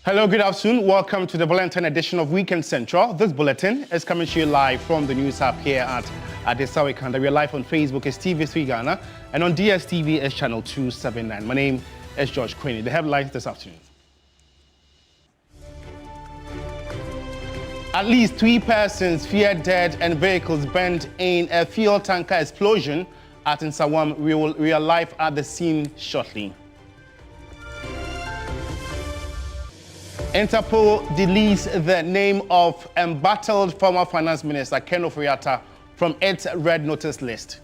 Hello, good afternoon. Welcome to the Valentine edition of Weekend Central. This bulletin is coming to you live from the news hub here at Adesawe Kanda. We are live on Facebook as TV3 Ghana and on DSTV as channel 279. My name is George Queenie. The headlines this afternoon. At least 3 persons feared dead and vehicles burned in a fuel tanker explosion at Nsawam. We will arrive at the scene shortly. Interpol deletes the name of embattled former finance minister Ken Ofori-Atta from its red notice list.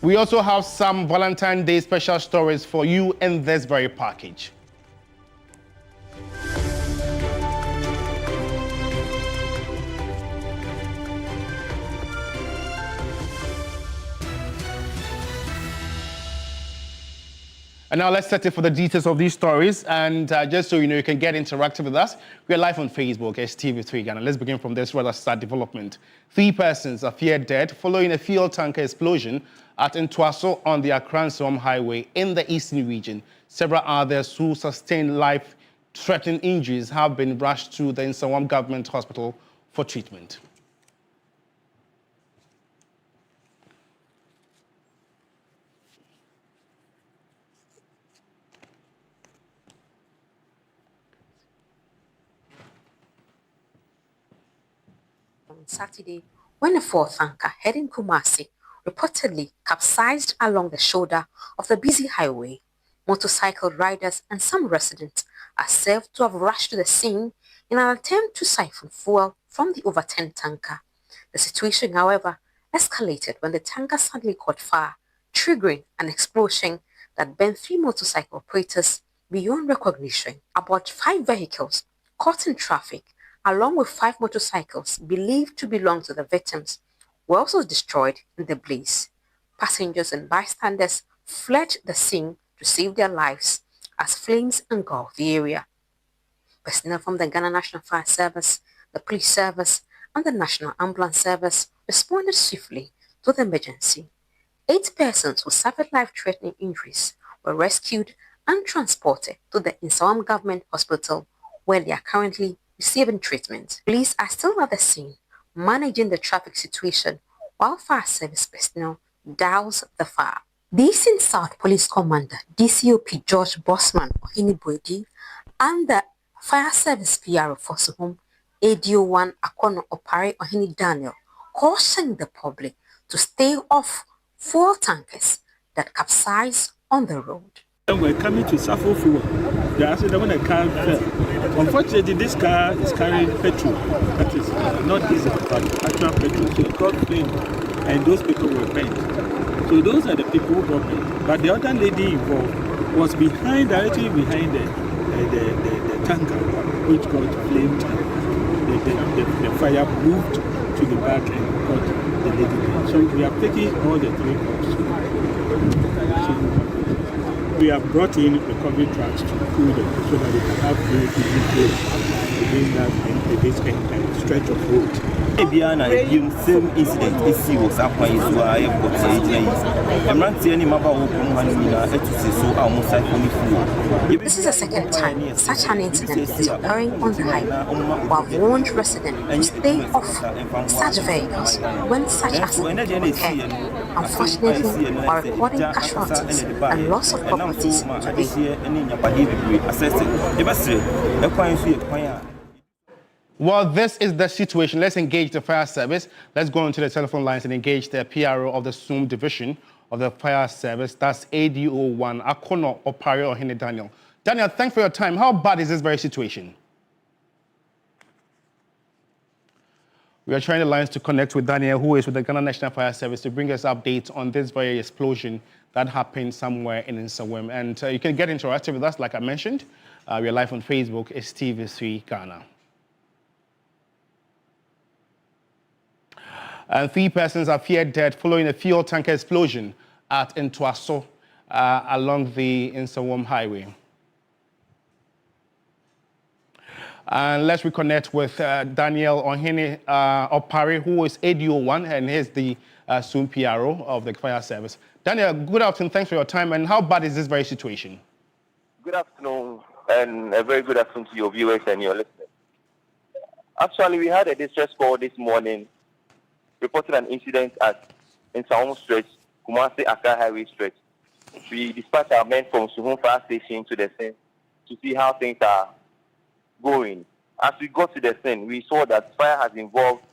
We also have some Valentine Day special stories for you in this very package. And now let's set it for the details of these stories. And just so you know, you can get interactive with us. We're live on Facebook as TV3 Ghana. Let's begin from this rather sad development. 3 persons are feared dead following a fuel tanker explosion at Ntwaso on the Accra-Nsawam Highway in the eastern region. Several others who sustained life-threatening injuries have been rushed to the Nsawam Government Hospital for treatment. On Saturday, when a fourth tanker heading Kumasi reportedly capsized along the shoulder of the busy highway, motorcycle riders and some residents are said to have rushed to the scene in an attempt to siphon fuel from the overturned tanker. The situation, however, escalated when the tanker suddenly caught fire, triggering an explosion that burned 3 motorcycle operators beyond recognition. About 5 vehicles caught in traffic, along with 5 motorcycles believed to belong to the victims, were also destroyed in the blaze. Passengers and bystanders fled the scene to save their lives as flames engulfed the area. Personnel from the Ghana National Fire Service, the Police Service, and the National Ambulance Service responded swiftly to the emergency. 8 persons who suffered life-threatening injuries were rescued and transported to the Nsawam Government Hospital, where they are currently receiving treatment. Police are still at the scene, managing the traffic situation, while fire service personnel douse the fire. The Eastern South Police Commander, DCOP George Bosman Ohiniboedi, and the Fire Service PRO for Suhum, ADO1 Akono Opare Ohini Daniel, cautioned the public to stay off fuel tankers that capsize on the road. We're coming to Safo fuel. The accident when the car fell. Unfortunately, this car is carrying petrol. That is not diesel, but actual petrol. So it got flame, and those people were burnt. So those are the people who got burnt. But the other lady involved was directly behind the tanker, which got flamed. The fire moved to the back and got the lady burnt. So we are taking all the 3 cops. So we have brought in recovery trucks to cool them so that they can have fluid within that stretch of road. Biana same incident issue was happening to our airport This is the second time such an incident is occurring on the highway, while warned residents to stay off such vehicles when such accidents occur. Unfortunately, are recording casualties and loss of properties today. Well, this is the situation. Let's engage the fire service. Let's go into the telephone lines and engage the PRO of the SUM division of the fire service. That's ADO1 Akono Opare Ohini Daniel. Daniel, thanks for your time. How bad is this very situation? We are trying the lines to connect with Daniel, who is with the Ghana National Fire Service, to bring us updates on this very explosion that happened somewhere in Nsawam. And you can get interactive with us, like I mentioned. We are live on Facebook. It's TV3 Ghana. And 3 persons are feared dead following a fuel tanker explosion at Ntwaso along the Nsawam Highway. And let's reconnect with Daniel Ohene Opare, who is ADO1 and he's the soon PRO of the fire service. Daniel, good afternoon. Thanks for your time. And how bad is this very situation? Good afternoon, and a very good afternoon to your viewers and your listeners. Actually, we had a distress call this morning reporting an incident in Saum Stretch, Kumasi-Accra Highway Stretch. We dispatched our men from Suhun Fire Station to the scene to see how things are going. As we got to the scene, we saw that fire has involved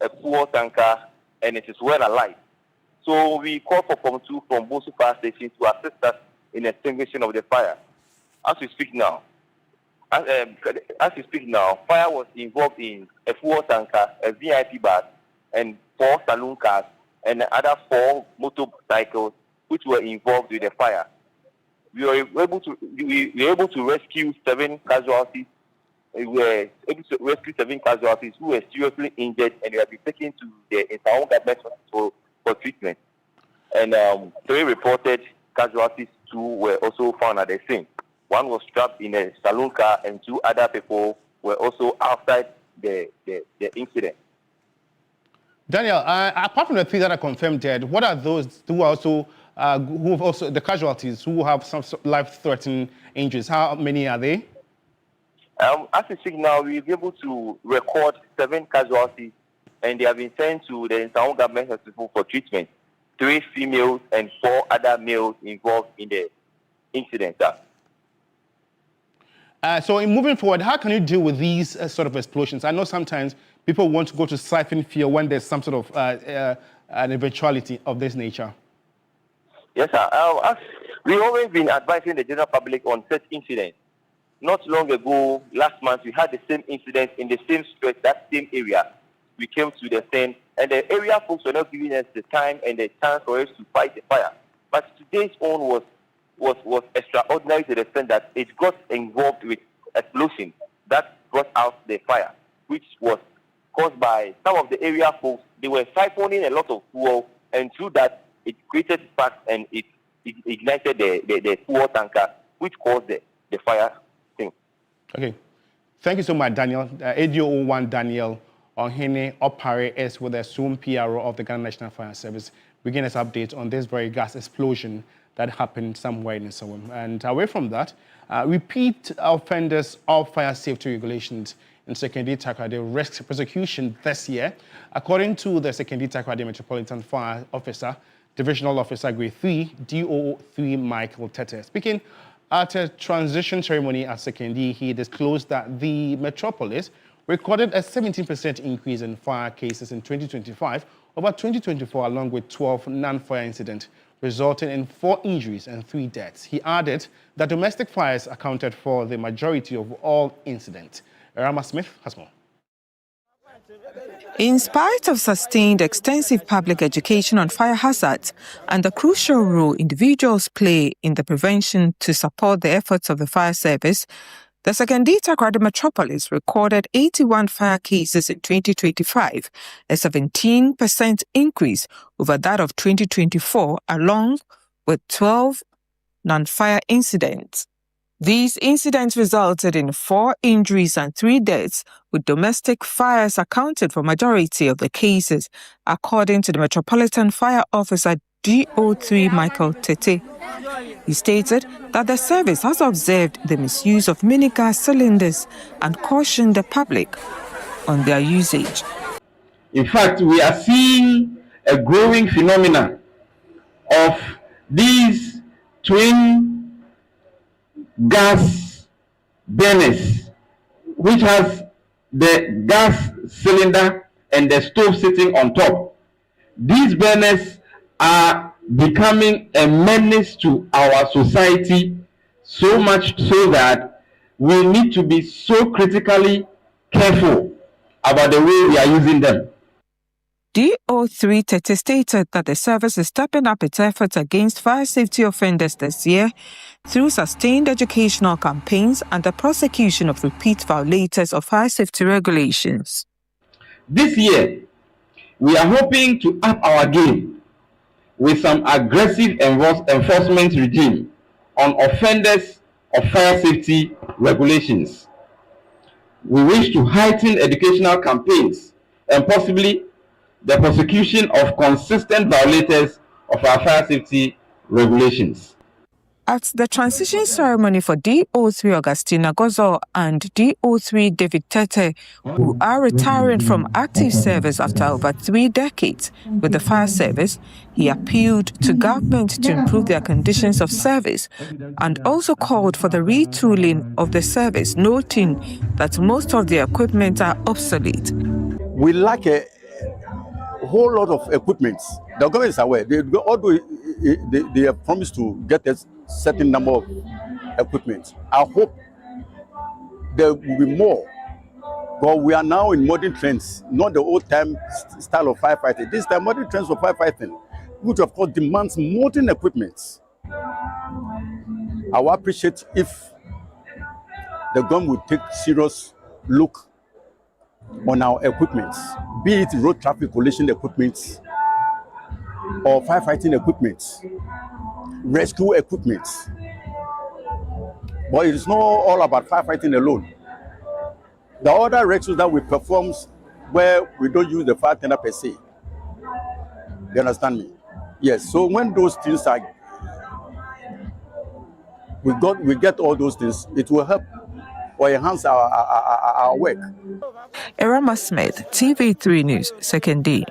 a fuel tanker and it is well alive. So we called for Form 2 from Bosu Fire Station to assist us in extinguishing of the fire. As we speak now, fire was involved in a fuel tanker, a VIP bus, and 4 saloon cars, and other 4 motorcycles which were involved with the fire. We were able to rescue 7 casualties. We were able to rescue 7 casualties who were seriously injured, and they have been taken to the Mensah government hospital for treatment. And 3 reported casualties, 2 were also found at the scene. 1 was trapped in a saloon car, and 2 other people were also outside the incident. Daniel, apart from the 3 that are confirmed dead, what are those who are also the casualties who have some life-threatening injuries? How many are they? As we speak now, we've been able to record 7 casualties, and they have been sent to the Mensah government hospital for treatment. 3 females and 4 other males involved in the incident. So in moving forward, how can you deal with these sort of explosions? I know sometimes people want to go to siphon fuel when there's some sort of an eventuality of this nature. Yes, sir. We've always been advising the general public on such incidents. Not long ago, last month, we had the same incident in the same stretch, that same area. We came to the scene, and the area folks were not giving us the time and the chance for us to fight the fire. But today's own was extraordinary to the extent that it got involved with explosion that brought out the fire, which was caused by some of the area folks. They were siphoning a lot of fuel, and through that, it created sparks and it ignited the fuel tanker, which caused the fire thing. Okay. Thank you so much, Daniel. ADO1 Daniel Ohene Opare is with the soon PRO of the Ghana National Fire Service. Bringing us update on this very gas explosion that happened somewhere in Sawam. And away from that, repeat offenders of fire safety regulations in Sekondi Takoradi risk prosecution this year. According to the Sekondi Takoradi Metropolitan Fire Officer, Divisional Officer Grade 3, DO3 Michael Tete. Speaking at a transition ceremony at Sekondi, he disclosed that the metropolis recorded a 17% increase in fire cases in 2025 over 2024, along with 12 non-fire incidents, resulting in 4 injuries and 3 deaths. He added that domestic fires accounted for the majority of all incidents. Rama Smith has more. In spite of sustained extensive public education on fire hazards and the crucial role individuals play in the prevention to support the efforts of the fire service, the Sekondi Takoradi Metropolis recorded 81 fire cases in 2025, a 17% increase over that of 2024, along with 12 non-fire incidents. These incidents resulted in 4 injuries and 3 deaths, with domestic fires accounted for majority of the cases, according to the Metropolitan Fire Officer DO3 Michael Tete. He stated that the service has observed the misuse of mini gas cylinders and cautioned the public on their usage. In fact, we are seeing a growing phenomenon of these twin gas burners, which has the gas cylinder and the stove sitting on top. These burners are becoming a menace to our society, so much so that we need to be so critically careful about the way we are using them. DO3 Tete stated that the service is stepping up its efforts against fire safety offenders this year through sustained educational campaigns and the prosecution of repeat violators of fire safety regulations. This year, we are hoping to up our game with some aggressive enforcement regime on offenders of fire safety regulations. we wish to heighten educational campaigns and possibly the prosecution of consistent violators of our fire safety regulations. At the transition ceremony for DO3 Augustina Gozo and DO3 David Tete, who are retiring from active service after over 3 decades with the fire service, he appealed to government to improve their conditions of service and also called for the retooling of the service, noting that most of the equipment are obsolete. We lack a whole lot of equipment. The government is aware. Although they have promised to get a certain number of equipment, I hope there will be more. But we are now in modern trends, not the old time style of firefighting. This time, modern trends of firefighting, which of course demands modern equipment. I would appreciate if the government would take serious look on our equipment, be it road traffic collision equipment or firefighting equipment, rescue equipment. But it is not all about firefighting alone. The other rescues that we perform where we don't use the fire tender per se. You understand me? Yes. So when those things are, we get all those things, it will help or enhance our work. Erama Smith, TV3 News, Second Day.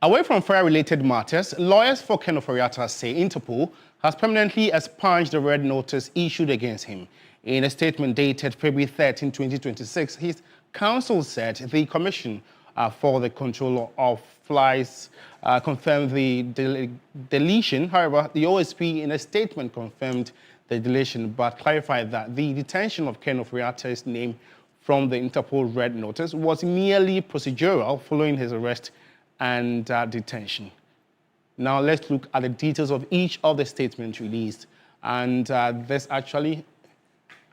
Away from fire-related matters, lawyers for Ken Ofori-Atta say Interpol has permanently expunged the red notice issued against him. In a statement dated February 13, 2026, his counsel said the Commission for the Control of Flies confirmed the deletion. However, the OSP in a statement confirmed the deletion but clarified that the detention of Ken Ofori-Atta's name from the Interpol red notice was merely procedural following his arrest and detention. Now let's look at the details of each of the statements released. And this actually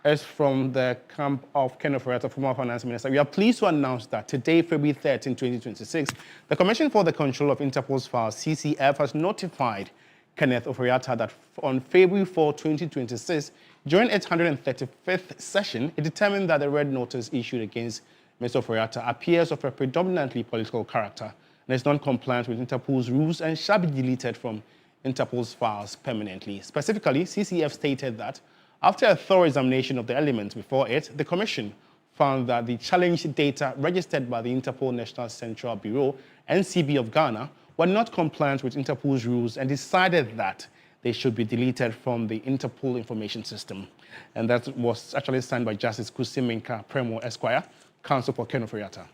is from the camp of Ken Ofori-Atta, former finance minister. We are pleased to announce that today, February 13, 2026, the Commission for the Control of Interpol's Files, CCF, has notified Kenneth Ofori-Atta that on February 4, 2026, during its 135th session, it determined that the red notice issued against Mr. Ofori-Atta appears of a predominantly political character and is non-compliant with Interpol's rules and shall be deleted from Interpol's files permanently. Specifically, CCF stated that after a thorough examination of the elements before it, the Commission found that the challenged data registered by the Interpol National Central Bureau, NCB of Ghana, were not compliant with Interpol's rules and decided that they should be deleted from the Interpol information system. And that was actually signed by Justice Kusi Minka Premo Esquire, counsel for Ken Ofori-Atta.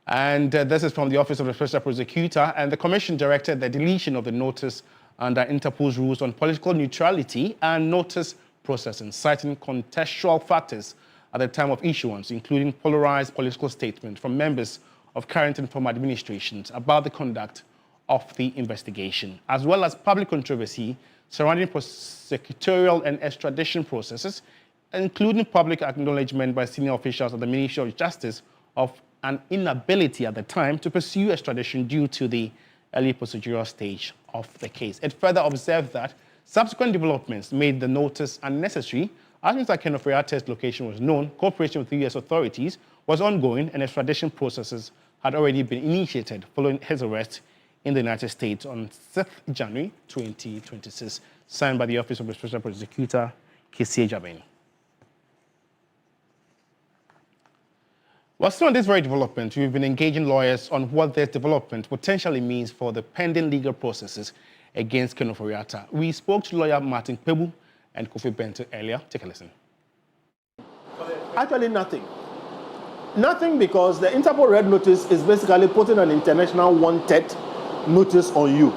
And this is from the Office of the Special Prosecutor, and the Commission directed the deletion of the notice under Interpol's rules on political neutrality and notice processing, citing contextual factors at the time of issuance, including polarized political statements from members of current and former administrations about the conduct of the investigation, as well as public controversy surrounding prosecutorial and extradition processes, including public acknowledgement by senior officials of the Ministry of Justice of an inability at the time to pursue extradition due to the early procedural stage of the case. It further observed that subsequent developments made the notice unnecessary. As Mr. Ken Ofori-Atta's location was known, cooperation with the U.S. authorities was ongoing and extradition processes had already been initiated following his arrest in the United States on 6th January 2026, signed by the Office of the Special Prosecutor, Kessie Jabin. Well, still on this very development, we've been engaging lawyers on what this development potentially means for the pending legal processes against Ken Ofori-Atta. We spoke to lawyer Martin Pebu and Kofi Bento earlier. Take a listen. Actually, nothing. Nothing, because the Interpol Red Notice is basically putting an international wanted notice on you.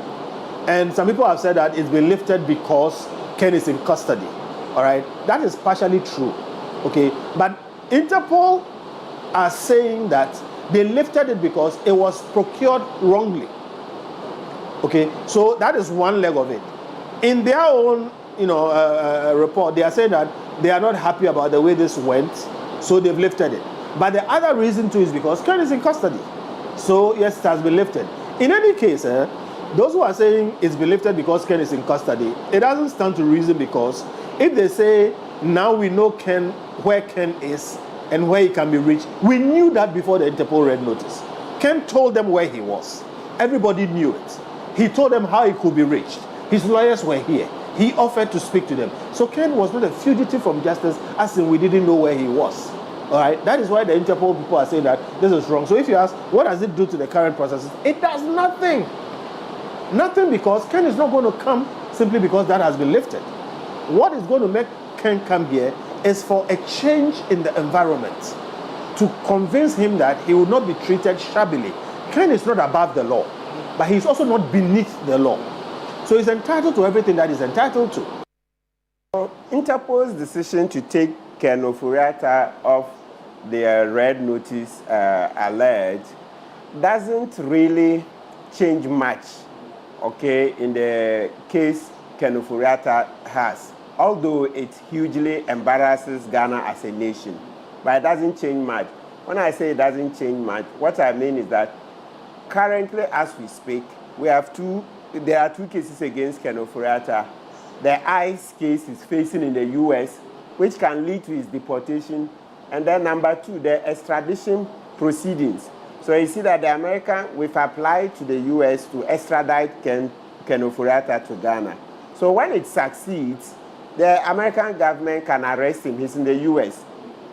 And some people have said that it's been lifted because Ken is in custody. All right? That is partially true. Okay? But Interpol are saying that they lifted it because it was procured wrongly. Okay? So that is one leg of it. In their own report, they are saying that they are not happy about the way this went, so they've lifted it. But the other reason too is because Ken is in custody. So yes, it has been lifted. In any case, Those who are saying it's been lifted because Ken is in custody, it doesn't stand to reason, because if they say now we know Ken, where Ken is and where he can be reached, we knew that before the Interpol Red Notice. Ken told them where he was. Everybody knew it. He told them how he could be reached. His lawyers were here. He offered to speak to them. So Ken was not a fugitive from justice, as in we didn't know where he was. All right, that is why the Interpol people are saying that this is wrong. So if you ask, what does it do to the current processes? It does nothing. Nothing, because Ken is not going to come simply because that has been lifted. What is going to make Ken come here is for a change in the environment, to convince him that he will not be treated shabbily. Ken is not above the law, but he's also not beneath the law. So he's entitled to everything that he's entitled to. Interpol's decision to take Ken Ofori-Atta off their red notice alert doesn't really change much, okay, in the case Ken Ofori-Atta has, although it hugely embarrasses Ghana as a nation. But it doesn't change much. When I say it doesn't change much, what I mean is that currently, as we speak, there are two cases against Ken Ofori-Atta. The ICE case is facing in the US, which can lead to his deportation. And then number two, the extradition proceedings. So you see that the American, we've applied to the US to extradite Ken Ofori-Atta to Ghana. So when it succeeds, the American government can arrest him. He's in the US.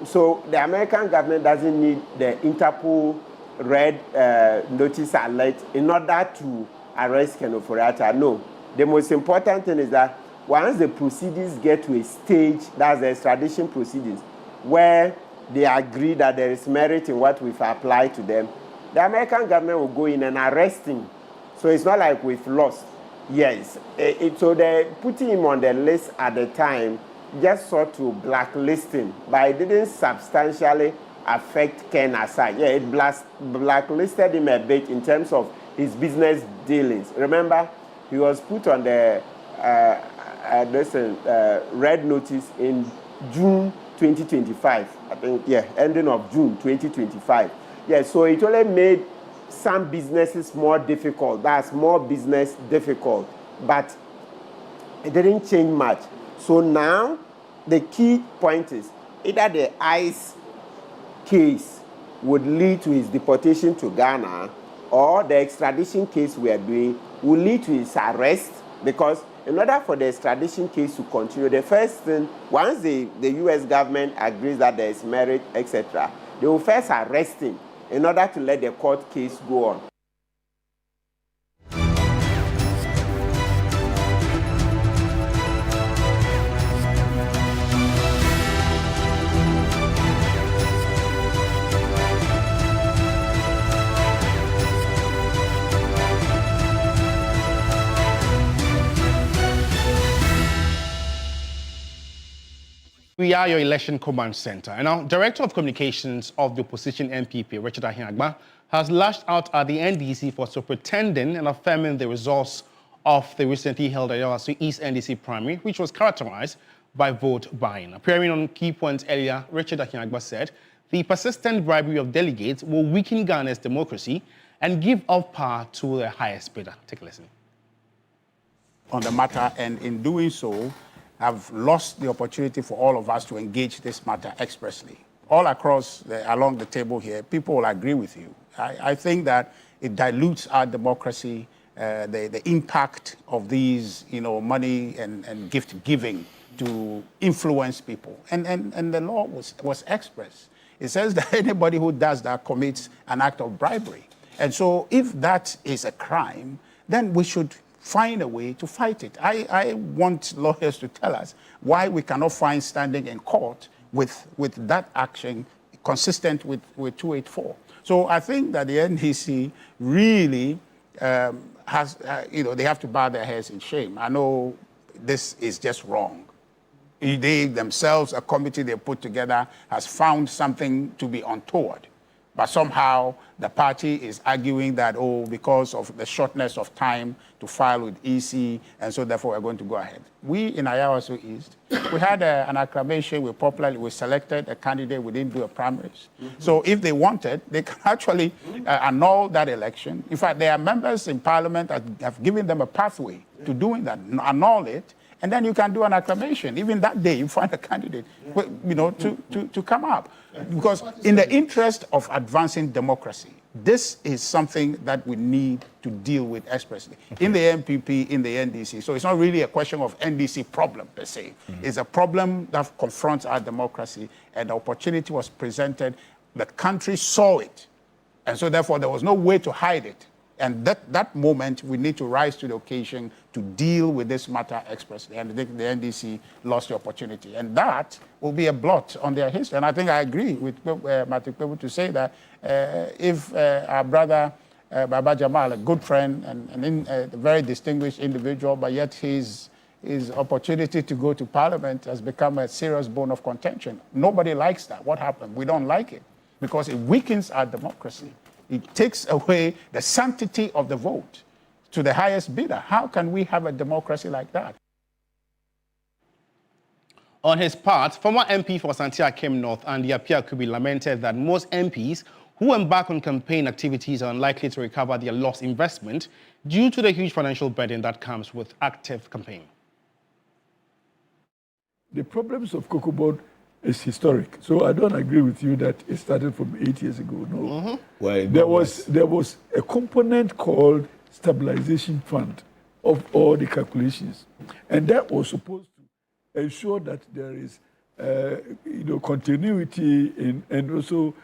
So the American government doesn't need the Interpol red notice alert in order to arrest Ken Ofori-Atta. No. The most important thing is that once the proceedings get to a stage, that's the extradition proceedings, where they agree that there is merit in what we've applied to them, the American government will go in and arrest him. So it's not like we've lost. Yes. So they putting him on the list at the time just sought to blacklist him, but it didn't substantially affect Ken aside. Yeah, it blacklisted him a bit in terms of his business dealings. Remember, he was put on the red notice in June 2025. I think, yeah, ending of June 2025. Yeah, so it only made some businesses more difficult. That's more business difficult, but it didn't change much. So now, the key point is either the ICE case would lead to his deportation to Ghana, or the extradition case we are doing will lead to his arrest, because in order for the extradition case to continue, the first thing, once the US government agrees that there is merit, etc., they will first arrest him in order to let the court case go on. We are your election command center. And now, Director of Communications of the opposition MPP, Richard Ahiagba, has lashed out at the NDC for pretending and affirming the results of the recently held Ayawaso East NDC primary, which was characterized by vote buying. Appearing on key points earlier, Richard Ahiagba said the persistent bribery of delegates will weaken Ghana's democracy and give up power to the highest bidder. Take a listen. On the matter, and in doing so, have lost the opportunity for all of us to engage this matter expressly. All across, along the table here, people will agree with you. I think that it dilutes our democracy, the impact of these, money and gift giving to influence people. And the law was express. It says that anybody who does that commits an act of bribery. And so if that is a crime, then we should find a way to fight it. I want lawyers to tell us why we cannot find standing in court with that action consistent with 284. So I think that the NDC really has, they have to bow their heads in shame. I know this is just wrong. They themselves, a committee they put together, has found something to be untoward. But somehow the party is arguing that, oh, because of the shortness of time to file with EC, and so therefore we're going to go ahead. We in Ayawaso East, we had an acclamation, we selected a candidate, we didn't do a primaries. So if they wanted, they can actually annul that election. In fact, there are members in parliament that have given them a pathway to doing that, annul it, and then you can do an acclamation. Even that day, you find a candidate, to come up. Because in the interest of advancing democracy, this is something that we need to deal with expressly. In the MPP, in the NDC. So it's not really a question of NDC problem per se. It's a problem that confronts our democracy, and the opportunity was presented. The country saw it. And so therefore, there was no way to hide it. And that moment, we need to rise to the occasion to deal with this matter expressly. And the NDC lost the opportunity. And that will be a blot on their history. And I think I agree with Matic Pebu to say that if our brother Baba Jamal, a good friend and a very distinguished individual, but yet his opportunity to go to parliament has become a serious bone of contention. Nobody likes that. What happened? We don't like it because it weakens our democracy. It takes away the sanctity of the vote to the highest bidder. How can we have a democracy like that? On his part, former MP for Santia Akem North, Andy Appiah-Kubi, lamented that most MPs who embark on campaign activities are unlikely to recover their lost investment due to the huge financial burden that comes with active campaign. The problems of Cocoa Board is historic. So I don't agree with you that it started from 8 years ago. No. Well, there was a component called stabilization fund of all the calculations. And that was supposed to ensure that there is continuity and also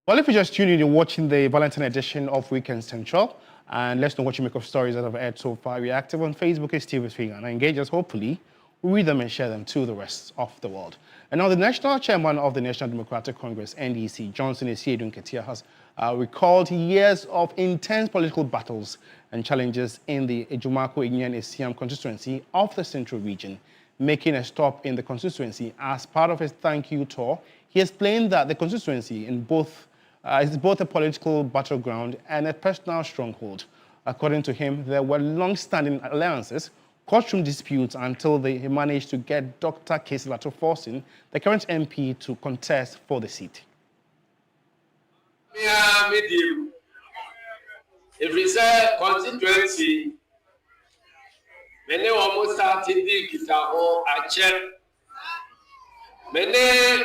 Well, if you just tuned in, you're watching the Valentine edition of Weekend Central. And let's know what you make of stories that have aired so far. We're active on Facebook, TV3, and engage us, hopefully. We read them and share them to the rest of the world. And now the national chairman of the National Democratic Congress, NDC, Asiedu Nketiah, has recalled years of intense political battles and challenges in the Ejumako-Ignian-Esiam constituency of the Central Region. Making a stop in the constituency as part of his thank you tour, he explained that the constituency is both a political battleground and a personal stronghold. According to him, there were long-standing alliances, courtroom disputes until they managed to get Dr. Kesilato Forson, the current MP, to contest for the seat. If it's a constituency, many almost started the Kitao Ache, many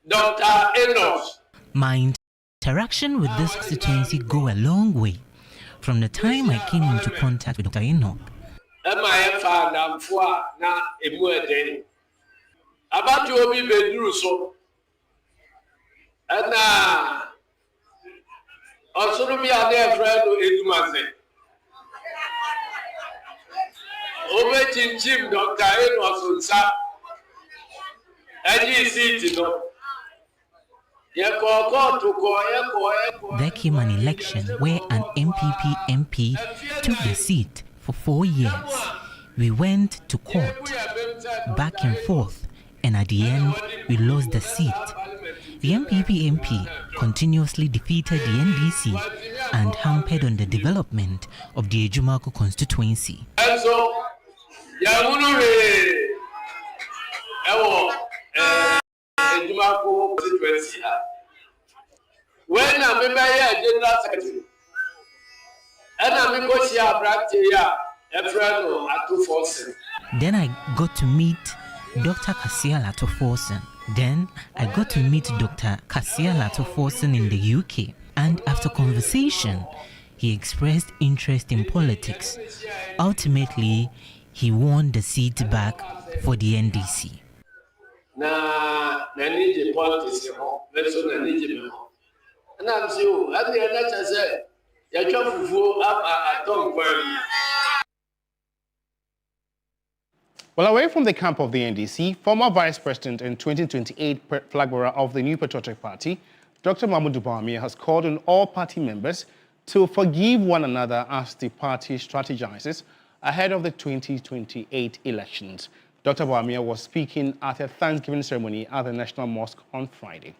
Dr. Enos. My interaction with this constituency go a long way. From the time I came into contact with Dr. Enoch, about you be bedru so and also be a dear friend Edumase over Jim Dr. Enos Sa and you see it no. There came an election where an MPP MP took the seat for 4 years. We went to court, back and forth, and at the end, we lost the seat. The MPP MP continuously defeated the NDC and hampered on the development of the Ejumako constituency. And so, Ejumako constituency. When I'm a general secretary, and I'm a Then I got to meet Dr. Kesilato Forson. Then I got to meet Dr. Kesilato Forson in the UK. And after conversation, he expressed interest in politics. Ultimately, he won the seat back for the NDC. And I'm so at the end, I said, Well, away from the camp of the NDC, former Vice President and 2028 flag bearer of the New Patriotic Party, Dr. Bawumia, has called on all party members to forgive one another as the party strategizes ahead of the 2028 elections. Dr. Bawumia was speaking at a Thanksgiving ceremony at the National Mosque on Friday.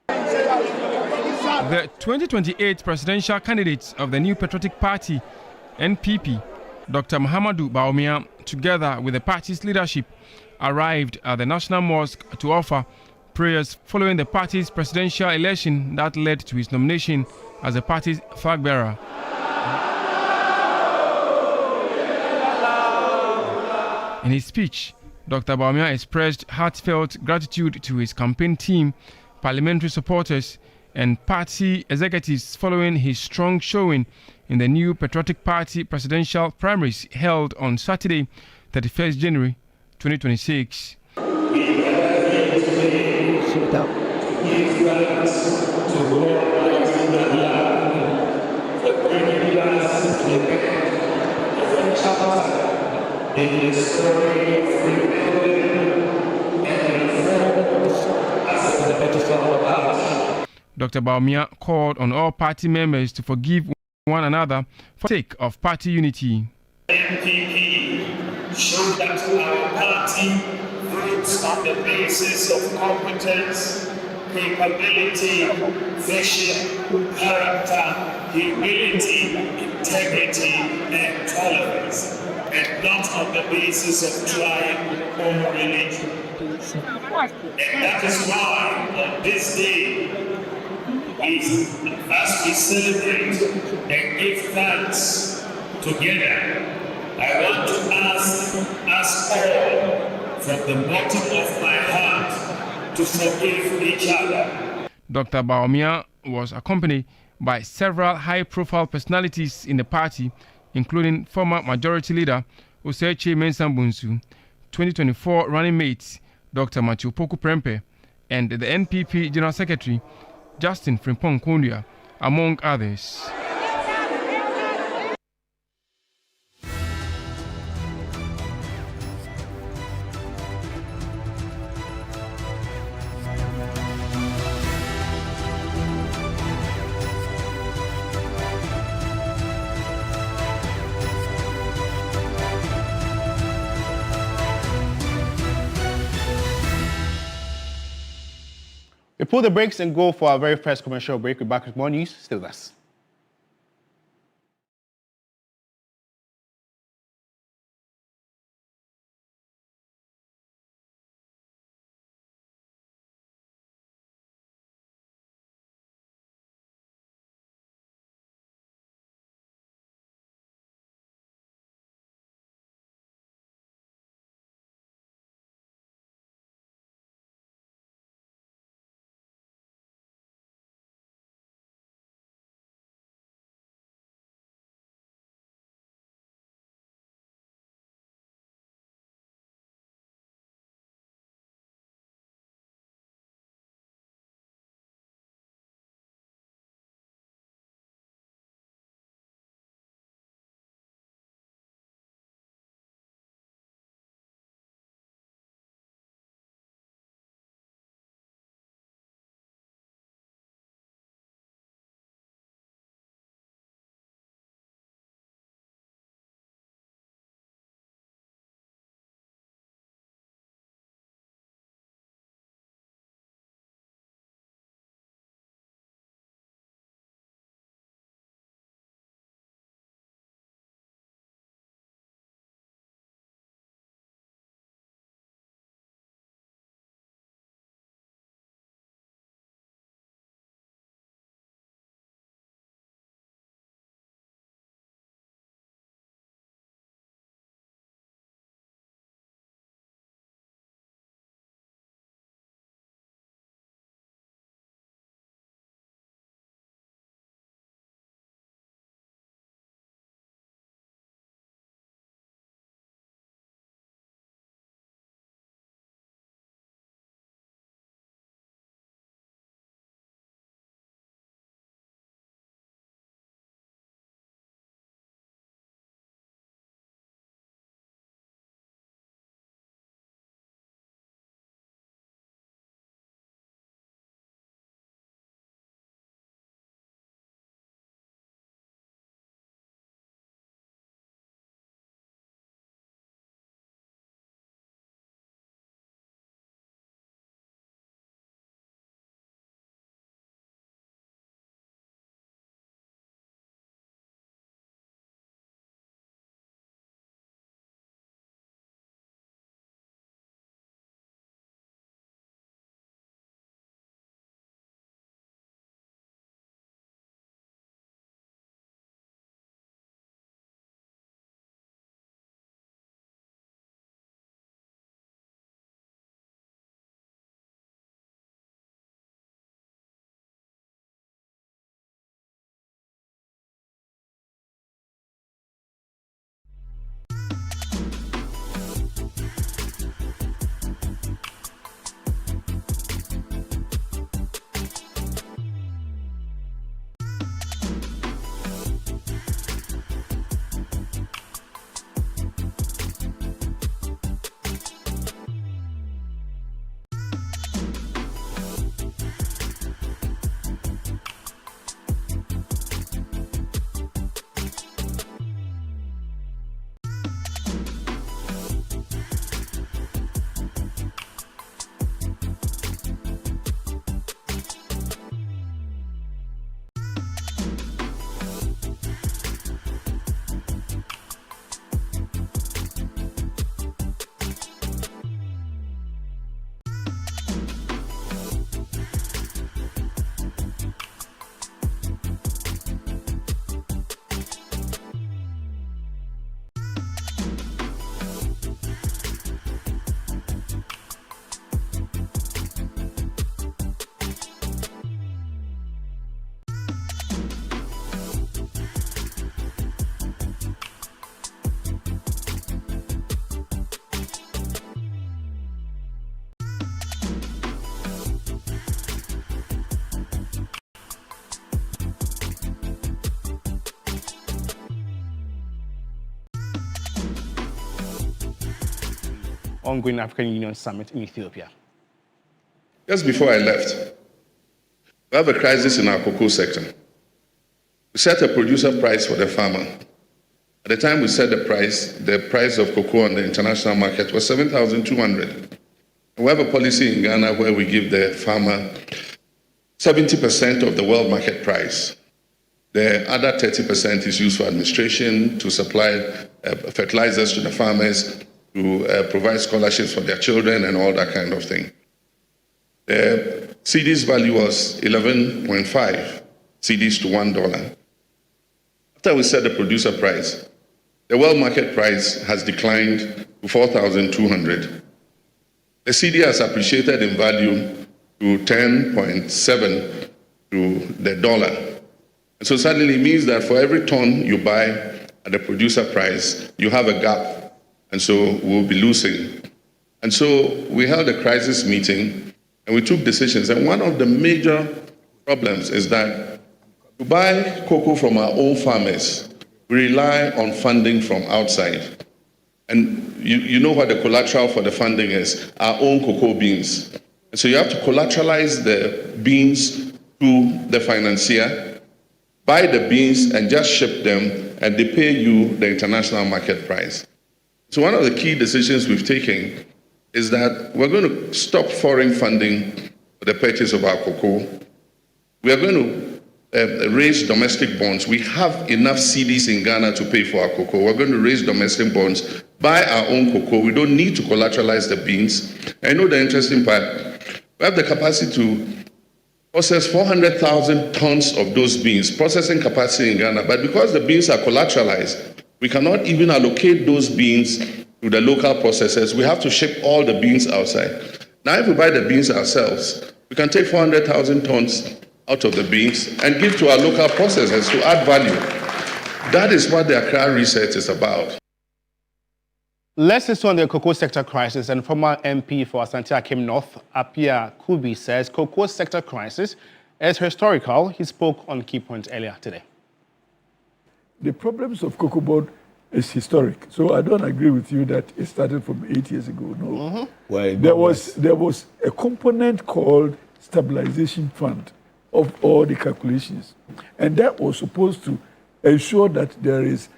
The 2028 presidential candidate of the New Patriotic Party, NPP, Dr. Muhammadu Bawumia, together with the party's leadership, arrived at the National Mosque to offer prayers following the party's presidential election that led to his nomination as the party's flag bearer. In his speech, Dr. Bawumia expressed heartfelt gratitude to his campaign team, parliamentary supporters, and party executives following his strong showing in the New Patriotic Party presidential primaries held on Saturday, 31st January 2026. Dr. Bawumia called on all party members to forgive one another for the sake of party unity. MPP showed that our party votes on the basis of competence, capability, vision, character, humility, integrity, and tolerance, and not on the basis of tribe or religion. And that is why on this day, as we celebrate and give thanks together, I want to ask us all from the bottom of my heart to forgive each other. Dr. Bawumia was accompanied by several high-profile personalities in the party, including former Majority Leader Osechi Mensah 2024 running mate Dr. Matthew Poku Prempeh, and the NPP General Secretary Justin Frimpong Kondia, among others. We pull the brakes and go for our very first commercial break. We're back with more news. Stay with us. ongoing African Union Summit in Ethiopia. Just before I left, we have a crisis in our cocoa sector. We set a producer price for the farmer. At the time we set the price of cocoa on the international market was 7,200. We have a policy in Ghana where we give the farmer 70% of the world market price. The other 30% is used for administration, to supply fertilizers to the farmers, to provide scholarships for their children and all that kind of thing. The CD's value was 11.5 CDs to $1. After we set the producer price, the world market price has declined to 4,200. The CD has appreciated in value to 10.7 to the dollar. And so suddenly it means that for every ton you buy at the producer price, you have a gap. And so we'll be losing. And so we held a crisis meeting and we took decisions. And one of the major problems is that to buy cocoa from our own farmers, we rely on funding from outside. And you know what the collateral for the funding is, our own cocoa beans. And so you have to collateralize the beans to the financier, buy the beans and just ship them, and they pay you the international market price. So one of the key decisions we've taken is that we're going to stop foreign funding for the purchase of our cocoa. We are going to raise domestic bonds. We have enough CDs in Ghana to pay for our cocoa. We're going to raise domestic bonds, buy our own cocoa. We don't need to collateralize the beans. I know the interesting part. We have the capacity to process 400,000 tons of those beans, processing capacity in Ghana. But because the beans are collateralized, we cannot even allocate those beans to the local processors. We have to ship all the beans outside. Now, if we buy the beans ourselves, we can take 400,000 tons out of the beans and give to our local processors to add value. That is what the Accra research is about. Let's listen on the cocoa sector crisis, and former MP for Asante Akim North, Apia Kubi, says cocoa sector crisis is historical. He spoke on key points earlier today. The problems of cocoa board is historic. So I don't agree with you that it started from 8 years ago. No. Well, there was a component called stabilization fund of all the calculations. And that was supposed to ensure that there is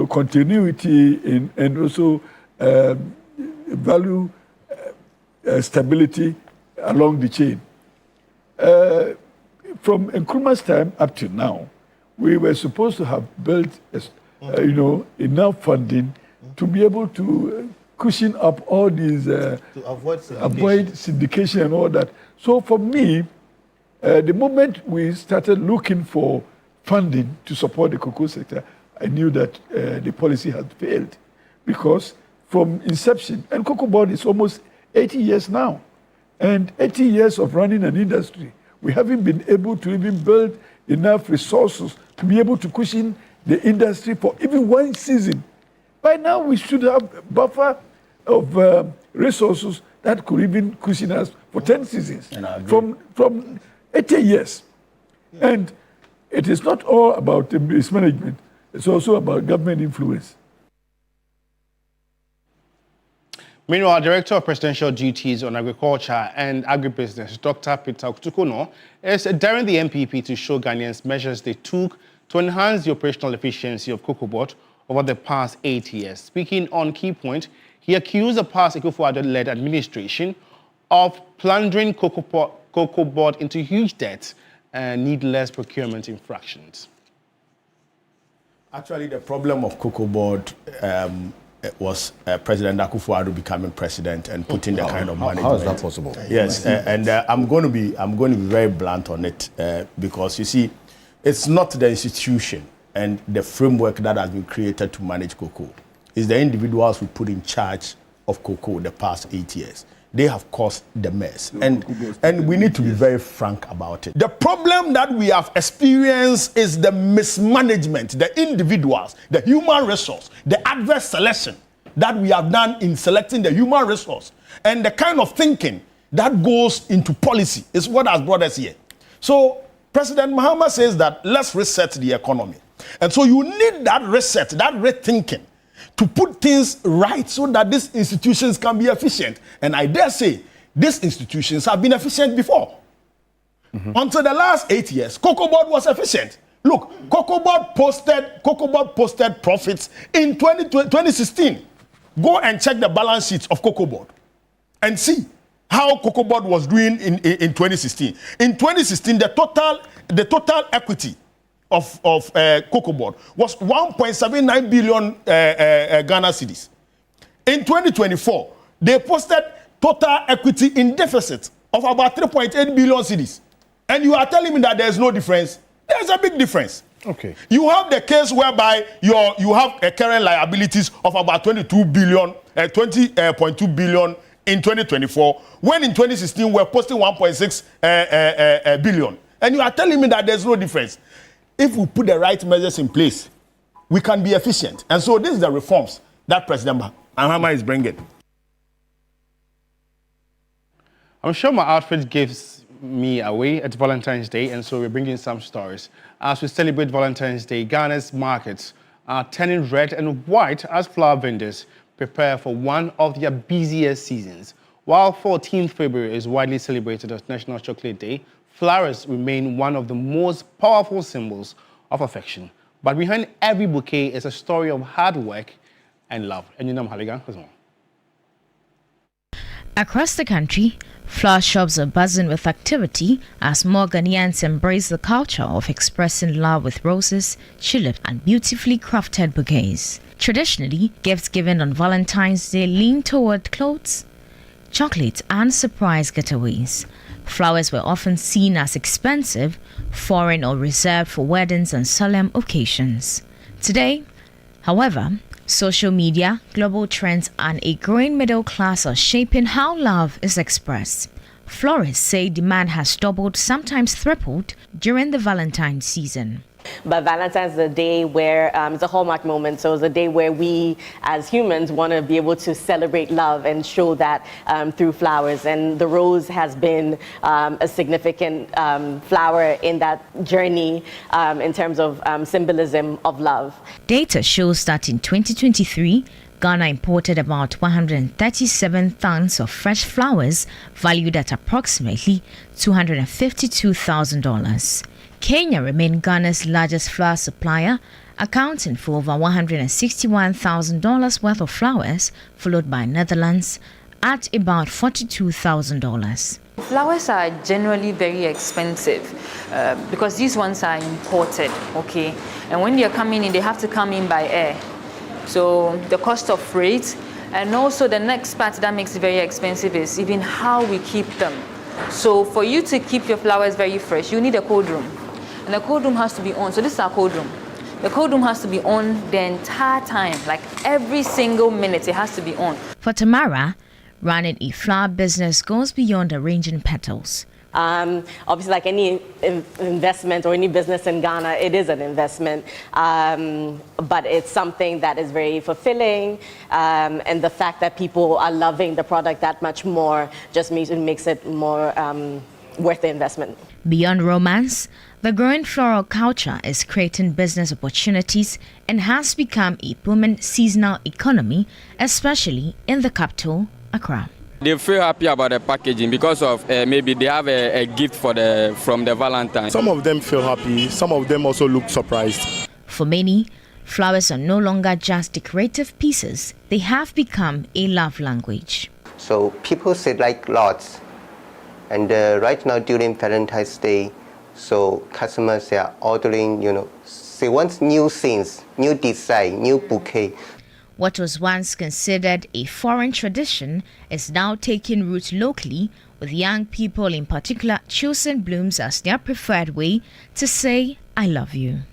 continuity and also value stability along the chain. From Nkrumah's time up to now, we were supposed to have built enough funding to be able to cushion up all these, to avoid syndication and all that. So for me, the moment we started looking for funding to support the cocoa sector, I knew that the policy had failed, because from inception, and cocoa board is almost 80 years now, and 80 years of running an industry, we haven't been able to even build enough resources to be able to cushion the industry for even one season. By now, we should have a buffer of resources that could even cushion us for 10 seasons from 80 years. Yeah. And it is not all about the mismanagement. It's also about government influence. Meanwhile, Director of Presidential Duties on Agriculture and Agribusiness, Dr. Peter Kutukono, is daring the MPP to show Ghanaians measures they took to enhance the operational efficiency of cocoa board over the past 8 years. Speaking on key point, he accused the past Akufo-Addo-led administration of plundering cocoa board into huge debt and needless procurement infractions. Actually, the problem of cocoa board was President Akufo-Addo becoming president and putting the kind of management. How is that possible? Yes, and I'm going to be very blunt on it because you see, it's not the institution and the framework that has been created to manage cocoa. It's the individuals who put in charge of cocoa the past 8 years. They have caused the mess. And we need to be very frank about it. The problem that we have experienced is the mismanagement, the individuals, the human resource, the adverse selection that we have done in selecting the human resource. And the kind of thinking that goes into policy is what has brought us here. So President Mahama says that let's reset the economy. And so you need that reset, that rethinking, to put things right so that these institutions can be efficient. And I dare say, these institutions have been efficient before. Until the last 8 years, Cocoa Board was efficient. Look, Cocoa Board posted profits in 2016. Go and check the balance sheets of Cocoa Board and see how Cocoa Board was doing in 2016. In 2016, the total equity of Cocoa Board was 1.79 billion Ghana cedis. In 2024, they posted total equity in deficit of about 3.8 billion cedis. And you are telling me that there's no difference? There's a big difference. Okay. You have the case whereby you have a current liabilities of about 20.2 billion in 2024, when in 2016 we're posting 1.6 billion. And you are telling me that there's no difference. If we put the right measures in place, we can be efficient. And so this is the reforms that President Mahama is bringing. I'm sure my outfit gives me away at Valentine's Day, and so we're bringing some stories. As we celebrate Valentine's Day, Ghana's markets are turning red and white as flower vendors prepare for one of their busiest seasons. While 14th February is widely celebrated as National Chocolate Day, flowers remain one of the most powerful symbols of affection. But behind every bouquet is a story of hard work and love. And you know, across the country, flower shops are buzzing with activity as more Ghanaians embrace the culture of expressing love with roses, tulips, and beautifully crafted bouquets. Traditionally, gifts given on Valentine's Day lean toward clothes, chocolates, and surprise getaways. Flowers were often seen as expensive, foreign, or reserved for weddings and solemn occasions. Today, however, social media, global trends, and a growing middle class are shaping how love is expressed. Florists say demand has doubled, sometimes tripled, during the Valentine's season. But Valentine's is a day where it's a hallmark moment. So it's a day where we as humans want to be able to celebrate love and show that through flowers. And the rose has been a significant flower in that journey in terms of symbolism of love. Data shows that in 2023, Ghana imported about 137 tons of fresh flowers valued at approximately $252,000. Kenya remained Ghana's largest flower supplier, accounting for over $161,000 worth of flowers, followed by Netherlands at about $42,000. Flowers are generally very expensive because these ones are imported, okay? And when they are coming in, they have to come in by air. So the cost of freight, and also the next part that makes it very expensive is even how we keep them. So for you to keep your flowers very fresh, you need a cold room. And the cold room has to be on. So this is our cold room. The cold room has to be on the entire time, like every single minute it has to be on. For Tamara, running a flower business goes beyond arranging petals. Obviously, like any investment or any business in Ghana, it is an investment, but it's something that is very fulfilling, and the fact that people are loving the product that much more just makes it more worth the investment. Beyond romance, the growing floral culture is creating business opportunities and has become a booming seasonal economy, especially in the capital, Accra. They feel happy about the packaging because of maybe they have a gift from the Valentine. Some of them feel happy, some of them also look surprised. For many, flowers are no longer just decorative pieces, they have become a love language. So people like lots, and right now during Valentine's Day, so customers are ordering, they want new things, new design, new bouquet. What was once considered a foreign tradition is now taking root locally, with young people in particular choosing blooms as their preferred way to say, I love you.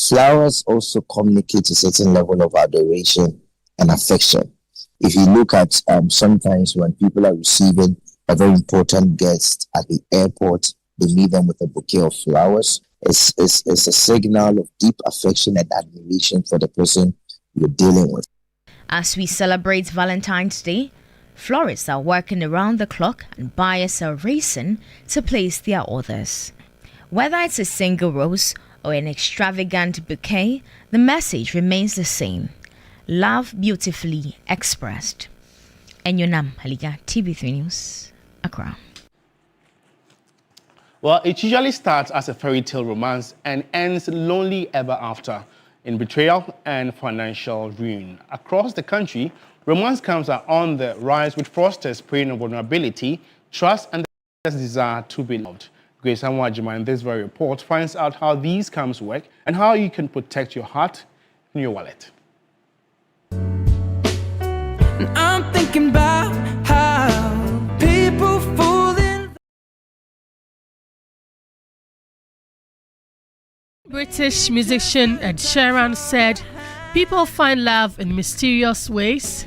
Flowers also communicate a certain level of adoration and affection. If you look at sometimes when people are receiving a very important guest at the airport, they meet them with a bouquet of flowers. It's a signal of deep affection and admiration for the person you're dealing with. As we celebrate Valentine's Day, florists are working around the clock and buyers are racing to place their orders. Whether it's a single rose or an extravagant bouquet, the message remains the same. Love beautifully expressed. Enyonam Haliga, TV3 News, Accra. Well, it usually starts as a fairy tale romance and ends lonely ever after in betrayal and financial ruin. Across the country, romance scams are on the rise, with fraudsters preying on vulnerability, trust, and the desire to be loved. Grace Anwajima in this very report finds out how these scams work and how you can protect your heart and your wallet. I'm thinking about how people fall in. British musician Ed Sheeran said people find love in mysterious ways.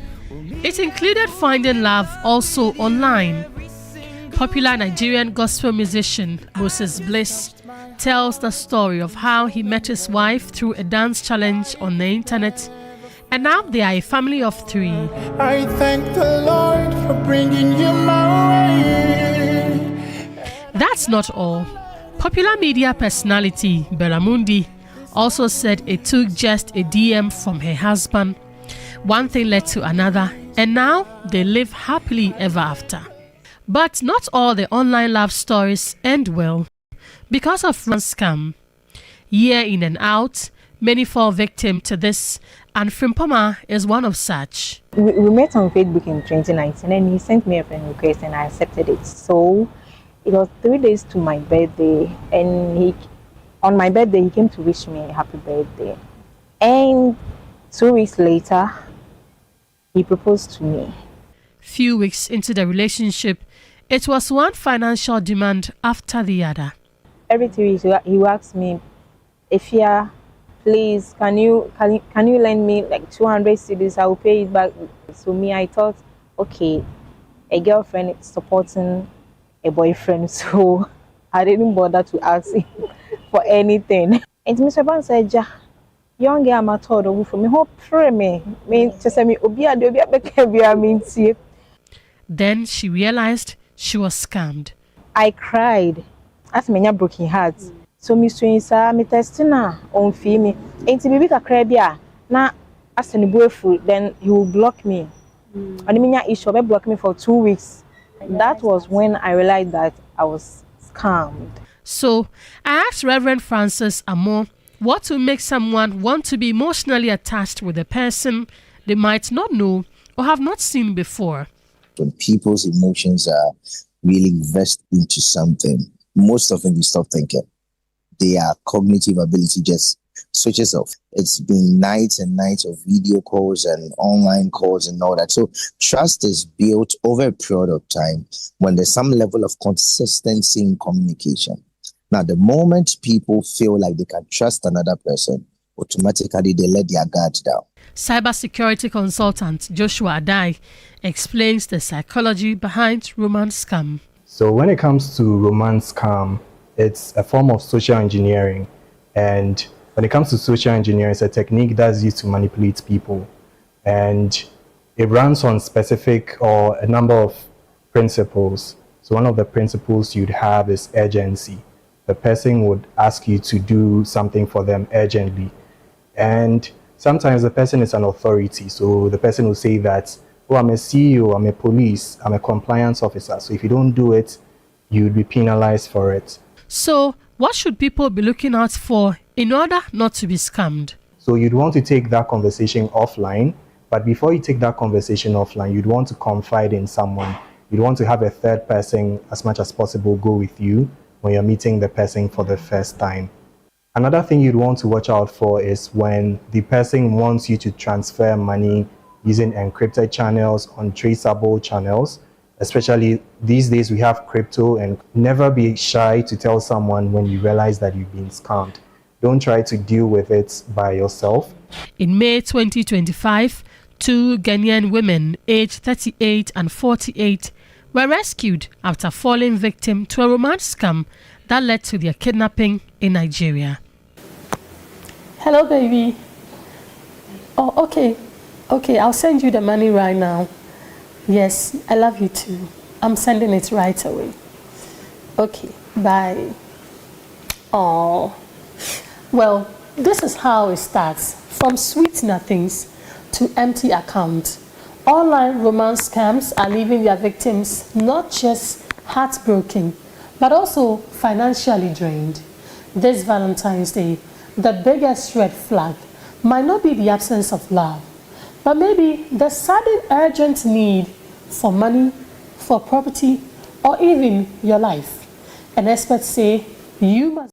It included finding love also online. Popular Nigerian gospel musician Moses Bliss tells the story of how he met his wife through a dance challenge on the internet, and now they are a family of 3. I thank the Lord for bringing you my way. That's not all. Popular media personality Belamundi also said it took just a DM from her husband. One thing led to another, and now they live happily ever after. But not all the online love stories end well. Because of romance scam, year in and out, many fall victim to this, and Frimpoma is one of such. We met on Facebook in 2019, and he sent me a friend request, and I accepted it. So it was 3 days to my birthday, and on my birthday he came to wish me a happy birthday. And 2 weeks later, he proposed to me. Few weeks into the relationship, it was one financial demand after the other. Every 3 weeks he would ask me, Ifya, please, can you lend me like 200 cedis? I will pay it back. So me, I thought, okay, a girlfriend is supporting a boyfriend, so I didn't bother to ask him for anything. And Mr. Ban said, "Ja, young girl, I'm told for me, hope pray me to say me obia de obia beke me see." Then she realized she was scammed. I cried. As me broken heart. So me swing sa me testina on fee me. Enti bibi kakra bia na aseni boyfriend, then he will block me. And me issue be block me for 2 weeks. That was when I realized that I was scammed. So I asked Reverend Francis Amo what will make someone want to be emotionally attached with a person they might not know or have not seen before. When people's emotions are really invested into something, most often we stop thinking. Their cognitive ability just switches off. It's been nights and nights of video calls and online calls and all that. So trust is built over a period of time when there's some level of consistency in communication. Now, the moment people feel like they can trust another person, automatically they let their guard down. Cybersecurity consultant Joshua Adai explains the psychology behind romance scam. So when it comes to romance scam, it's a form of social engineering. And when it comes to social engineering, it's a technique that's used to manipulate people. And it runs on specific or a number of principles. So one of the principles you'd have is urgency. The person would ask you to do something for them urgently. And sometimes the person is an authority. So the person will say that, oh, I'm a CEO, I'm a police, I'm a compliance officer. So if you don't do it, you'd be penalized for it. So what should people be looking out for in order not to be scammed? So you'd want to take that conversation offline. But before you take that conversation offline, you'd want to confide in someone. You'd want to have a third person, as much as possible, go with you when you're meeting the person for the first time. Another thing you'd want to watch out for is when the person wants you to transfer money using encrypted channels, untraceable channels. Especially these days we have crypto, and never be shy to tell someone when you realize that you've been scammed. Don't try to deal with it by yourself. In May 2025, 2 Ghanaian women aged 38 and 48 were rescued after falling victim to a romance scam that led to their kidnapping in Nigeria. Hello, baby. Oh, okay. Okay, I'll send you the money right now. Yes, I love you too. I'm sending it right away. Okay, bye. Oh, well, this is how it starts. From sweet nothings to empty accounts. Online romance scams are leaving their victims not just heartbroken, but also financially drained. This Valentine's Day, the biggest red flag might not be the absence of love, but maybe the sudden urgent need for money, for property, or even your life. And experts say you must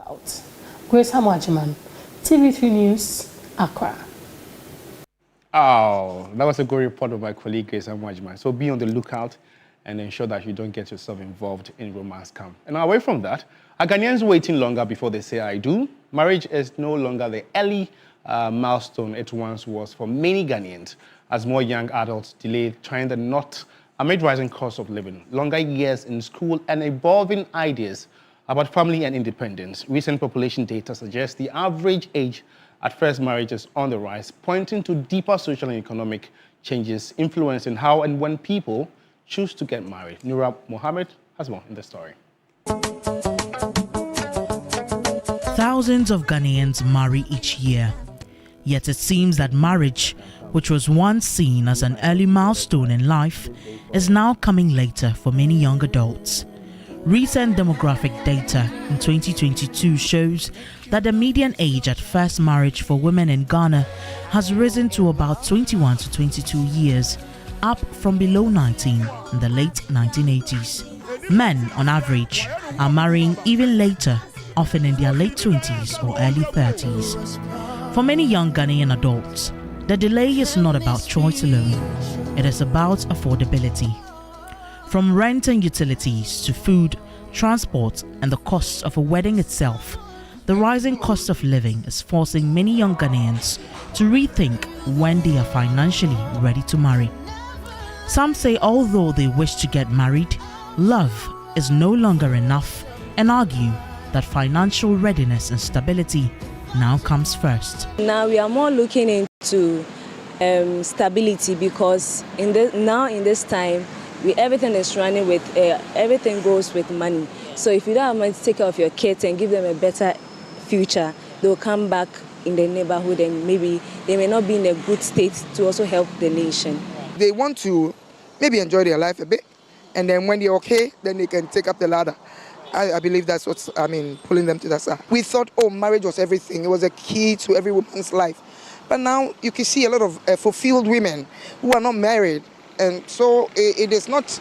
out. Grace Hamwajiman, TV3 News, Accra. Oh, that was a good report of my colleague Grace Hamwajiman. So be on the lookout and ensure that you don't get yourself involved in romance scam. And away from that, are Ghanaians waiting longer before they say I do? Marriage is no longer the early milestone it once was for many Ghanaians, as more young adults delay trying the knot amid rising costs of living, longer years in school, and evolving ideas about family and independence. Recent population data suggests the average age at first marriage is on the rise, pointing to deeper social and economic changes influencing how and when people choose to get married. Nura Mohammed has more in the story. Thousands of Ghanaians marry each year. Yet it seems that marriage, which was once seen as an early milestone in life, is now coming later for many young adults. Recent demographic data in 2022 shows that the median age at first marriage for women in Ghana has risen to about 21 to 22 years, up from below 19 in the late 1980s. Men, on average, are marrying even later, often in their late 20s or early 30s. For many young Ghanaian adults, the delay is not about choice alone, it is about affordability. From rent and utilities to food, transport, and the costs of a wedding itself, the rising cost of living is forcing many young Ghanaians to rethink when they are financially ready to marry. Some say although they wish to get married, love is no longer enough and argue that financial readiness and stability now comes first. Now we are more looking into stability because in this time, everything is running with, everything goes with money. So if you don't have money to take care of your kids and give them a better future, they'll come back in the neighborhood and maybe they may not be in a good state to also help the nation. They want to maybe enjoy their life a bit, and then when they're okay, then they can take up the ladder. I believe that's what's, pulling them to that side. We thought, marriage was everything. It was a key to every woman's life. But now you can see a lot of fulfilled women who are not married. And so it is not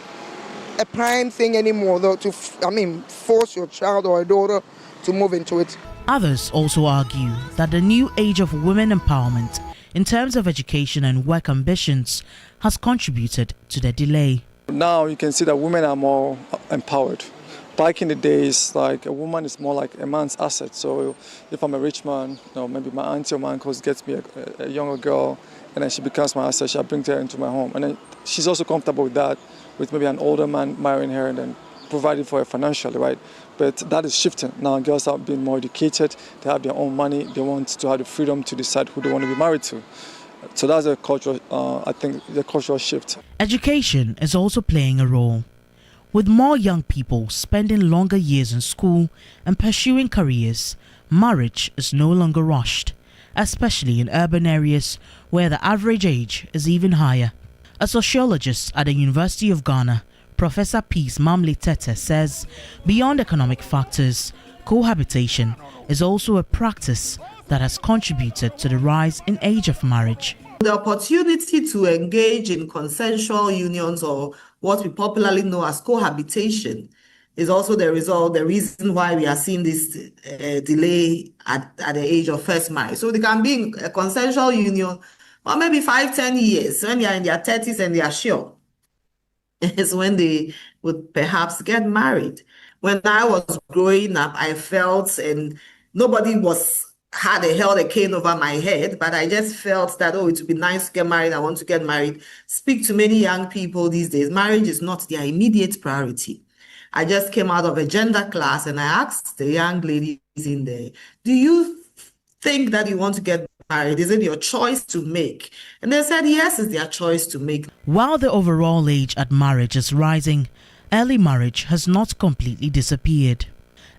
a prime thing anymore, though, to force your child or a daughter to move into it. Others also argue that the new age of women empowerment in terms of education and work ambitions has contributed to the delay. Now you can see that women are more empowered. Back in the days, like a woman is more like a man's asset. So if I'm a rich man, maybe my auntie or my uncle gets me a younger girl, and then she becomes my asset, I bring her into my home. And then she's also comfortable with that, with maybe an older man marrying her and then providing for her financially, right? But that is shifting. Now girls are being more educated, they have their own money, they want to have the freedom to decide who they want to be married to. So that's a cultural, I think, the cultural shift. Education is also playing a role. With more young people spending longer years in school and pursuing careers, marriage is no longer rushed, especially in urban areas where the average age is even higher. A sociologist at the University of Ghana, Professor Peace Mamle-Tete, says beyond economic factors, cohabitation is also a practice that has contributed to the rise in age of marriage. The opportunity to engage in consensual unions, or what we popularly know as cohabitation, is also the reason why we are seeing this delay at the age of first marriage. So they can be in a consensual union for maybe 5-10 years. When they are in their 30s and they are sure, is when they would perhaps get married. When I was growing up, I felt, and nobody held a cane over my head, but I just felt that, it would be nice to get married. I want to get married. Speak to many young people these days. Marriage is not their immediate priority. I just came out of a gender class and I asked the young ladies in there, do you think that you want to get married? Is it your choice to make? And they said, yes, it's their choice to make. While the overall age at marriage is rising, early marriage has not completely disappeared.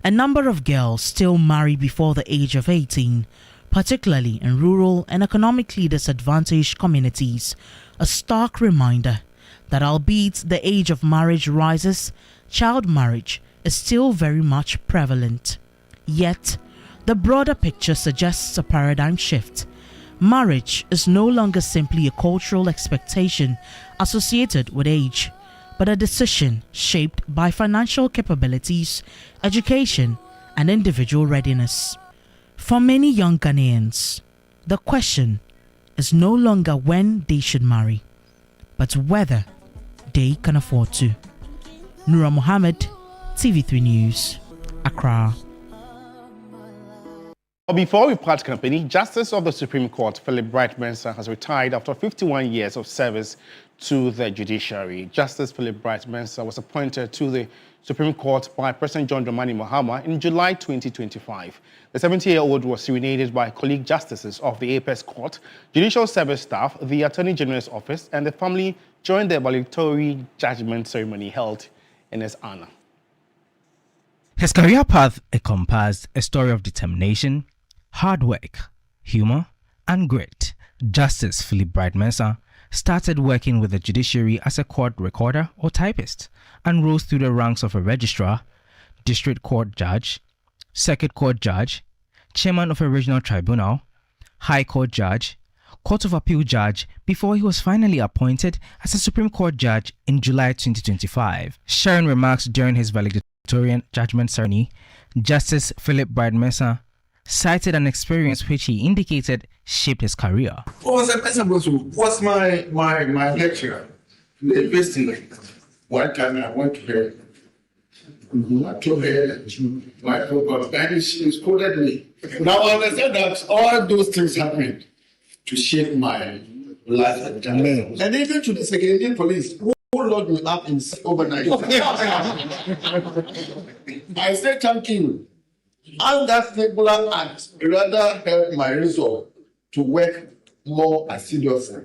A number of girls still marry before the age of 18, particularly in rural and economically disadvantaged communities, a stark reminder that albeit the age of marriage rises, child marriage is still very much prevalent. Yet, the broader picture suggests a paradigm shift. Marriage is no longer simply a cultural expectation associated with age, but a decision shaped by financial capabilities, education, and individual readiness. For many young Ghanaians, the question is no longer when they should marry, but whether they can afford to. Nura Mohammed, TV3 News, Accra. Before we part company, Justice of the Supreme Court Philip Bright Mensah has retired after 51 years of service to the judiciary. Justice Philip Bright Mensah was appointed to the Supreme Court by President John Dramani Mahama in July 2025. The 70-year-old was serenaded by colleague justices of the Apex Court, judicial service staff, the Attorney General's office, and the family during the valedictory judgment ceremony held in his honor. His career path encompassed a story of determination, hard work, humor, and grit. Justice Philip Bright Mensah started working with the judiciary as a court recorder or typist and rose through the ranks of a registrar, district court judge, circuit court judge, chairman of a regional tribunal, high court judge, court of appeal judge before he was finally appointed as a Supreme Court judge in July 2025. Sharing remarks during his valedictorian judgment ceremony, Justice Philip Bright Mensah cited an experience which he indicated shaped his career. Was my lecturer, the best in the one time I went to her. I told her my program, and she scolded me. Now I understand that all those things happened to shape my life at Ghana. And even to the secondary police, who locked me up in overnight. I said thank you. And that regular act rather helped my resolve to work more assiduously.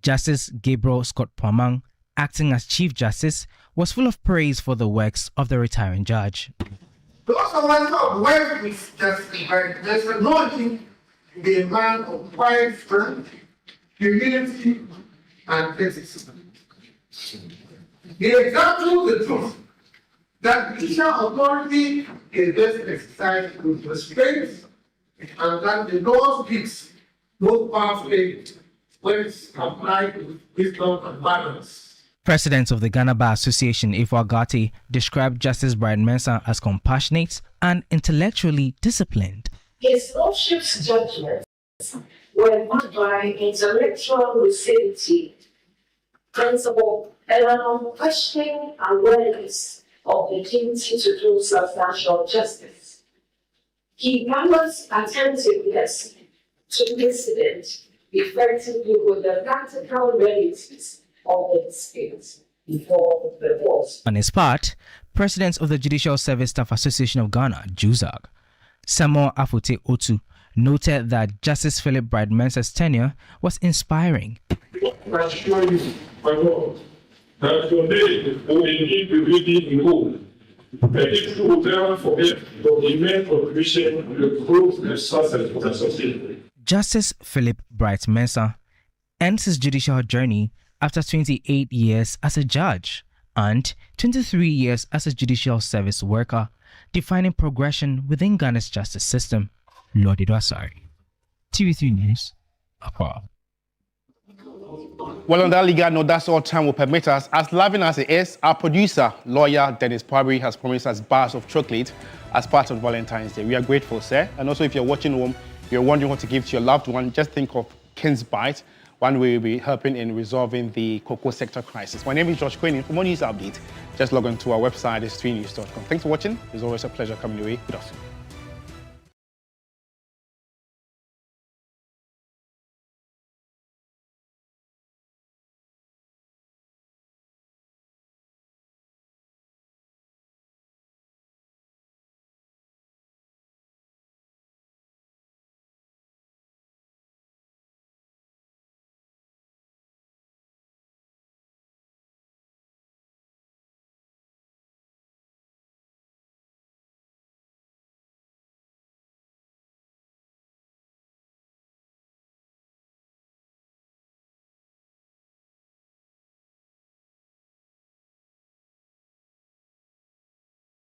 Justice Gabriel Scott Pamang, acting as Chief Justice, was full of praise for the works of the retiring judge. Because of my job, work with Justice Bright Mensah, knowing to be a man of quiet strength, humility, and ethics. He examples the truth that judicial authority is best exercised with restraint, and that the law speaks most powerfully when it's applied with wisdom and balance. President of the Ghana Bar Association, Ofori-Atta, described Justice Bright Mensah as compassionate and intellectually disciplined. His Lordship's judgments were marked by intellectual lucidity, principle, and an unquestioning awareness of the duty to do substantial justice. He balanced attentiveness to incident effectively with the practical realities of the dispute before the court. On his part, President of the Judicial Service Staff Association of Ghana, JUSAG, Samuel Afote Otu, noted that Justice Philip Bright Mensah's tenure was inspiring. I assure you, my Lord, that your day will indeed be ready in gold. And if you will never forget your immense contribution to the growth and success of the society. Justice Philip Bright Mensah ends his judicial journey after 28 years as a judge and 23 years as a judicial service worker, defining progression within Ghana's justice system. Lord Idwasari, TV3 News, Accra. Well, on that legal note, that's all time will permit us. As loving as it is, our producer, lawyer Dennis Parbury, has promised us bars of chocolate as part of Valentine's Day. We are grateful, sir. And also, if you're watching home, you're wondering what to give to your loved one, just think of King's Bite. One way will be helping in resolving the cocoa sector crisis. My name is Josh Quinn. For more news updates, just log on to our website, s3news.com. Thanks for watching. It's always a pleasure coming your way. Good afternoon.